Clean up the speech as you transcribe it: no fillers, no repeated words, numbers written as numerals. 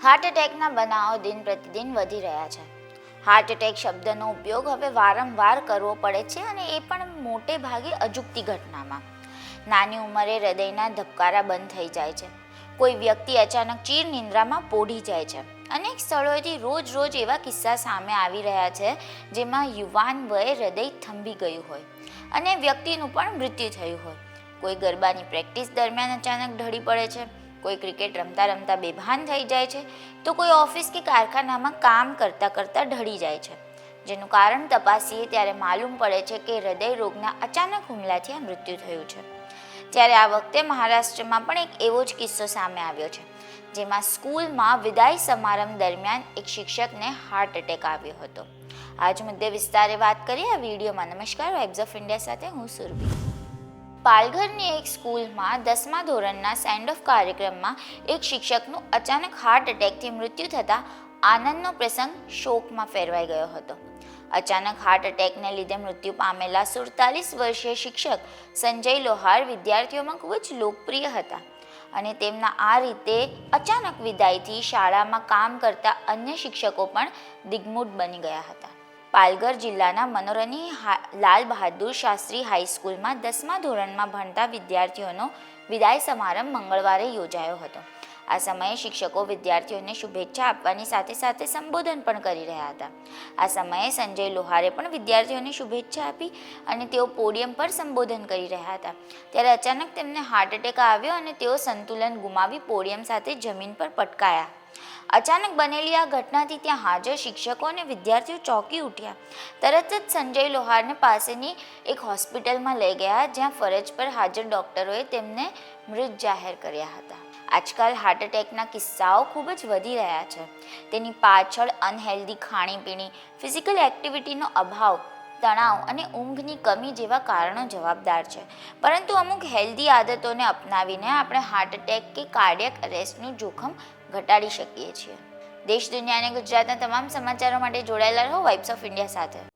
Heart એટેકના બનાવો દિન પ્રતિદિન વધી રહ્યા છે. હાર્ટ એટેક શબ્દનો ઉપયોગ હવે વારંવાર કરવો પડે છે અને એ પણ મોટે ભાગે અજુગતી ઘટનામાં. નાની ઉંમરે હૃદયના ધબકારા બંધ થઈ જાય છે. કોઈ વ્યક્તિ અચાનક ચીર નિંદ્રામાં પોઢી જાય છે. અનેક સ્થળોએથી રોજ એવા કિસ્સા સામે આવી રહ્યા છે જેમાં યુવાન વયે હૃદય થંભી ગયું હોય અને વ્યક્તિનું પણ મૃત્યુ થયું હોય. કોઈ ગરબાની પ્રેક્ટિસ દરમિયાન અચાનક ઢળી પડે છે, કોઈ ક્રિકેટ રમતા રમતા બેભાન થઈ જાય છે, તો કોઈ ઓફિસ કે કારખાનામાં કામ કરતાં કરતાં ઢળી જાય છે. જેનું કારણ તપાસીએ ત્યારે માલુમ પડે છે કે હૃદય રોગના અચાનક હુમલાથી આ મૃત્યુ થયું છે. ત્યારે આ વખતે મહારાષ્ટ્રમાં પણ એક એવો જ કિસ્સો સામે આવ્યો છે, જેમાં સ્કૂલમાં વિદાય સમારંભ દરમિયાન એક શિક્ષકને હાર્ટ એટેક આવ્યો હતો. આજ મુદ્દે વિસ્તારે વાત કરીએ આ વિડીયોમાં. નમસ્કાર, વાઇબ્સ ઓફ ઇન્ડિયા સાથે હું સુરભી. પાલઘરની એક સ્કૂલમાં 10મા ધોરણના સેન્ડ ઓફ કાર્યક્રમમાં એક શિક્ષકનું અચાનક હાર્ટ એટેકથી મૃત્યુ થતાં આનંદનો પ્રસંગ શોકમાં ફેરવાઈ ગયો હતો. અચાનક હાર્ટ એટેકને લીધે મૃત્યુ પામેલા 47 વર્ષીય શિક્ષક સંજય લોહાર વિદ્યાર્થીઓમાં ખૂબ જ લોકપ્રિય હતા અને તેમના આ રીતે અચાનક વિદાયથી શાળામાં કામ કરતા અન્ય શિક્ષકો પણ દિગ્મૂઢ બની ગયા હતા. પાલઘર જિલ્લાના મનોરની લાલ બહાદુર શાસ્ત્રી હાઈસ્કૂલમાં 10મા ધોરણમાં ભણતા વિદ્યાર્થીઓનો વિદાય સમારંભ મંગળવારે યોજાયો હતો. આ સમયે શિક્ષકો વિદ્યાર્થીઓને શુભેચ્છા આપવાની સાથે સાથે સંબોધન પણ કરી રહ્યા હતા. આ સમયે સંજય લોહારે પણ વિદ્યાર્થીઓને શુભેચ્છા આપી અને તેઓ પોડિયમ પર સંબોધન કરી રહ્યા હતા. ત્યારે અચાનક તેમને હાર્ટ એટેક આવ્યો અને તેઓ સંતુલન ગુમાવી પોડિયમ સાથે જમીન પર પટકાયા. અચાનક બનેલી આ ઘટનાથી ત્યાં હાજર શિક્ષકો અને વિદ્યાર્થીઓ ચોંકી ઉઠ્યા. તરત જ સંજય લોહારને પાસેની એક હોસ્પિટલમાં લઈ ગયા, જ્યાં ફરજ પર હાજર ડૉક્ટરોએ તેમને મૃત જાહેર કર્યા હતા. આજકાલ હાર્ટ એટેકના કિસ્સાઓ ખૂબ જ વધી રહ્યા છે. તેની પાછળ અનહેલ્ધી ખાણીપીણી, ફિઝિકલ એક્ટિવિટીનો અભાવ, તણાવ અને ઊંઘની કમી જેવા કારણો જવાબદાર છે. પરંતુ અમુક હેલ્ધી આદતોને અપનાવીને આપણે હાર્ટ એટેક કે કાર્ડિયક અરેસ્ટનું જોખમ ઘટાડી શકીએ છીએ. દેશ, દુનિયા અને ગુજરાતના તમામ સમાચારો માટે જોડાયેલા રહો વાઇબ્સ ઓફ ઇન્ડિયા સાથે.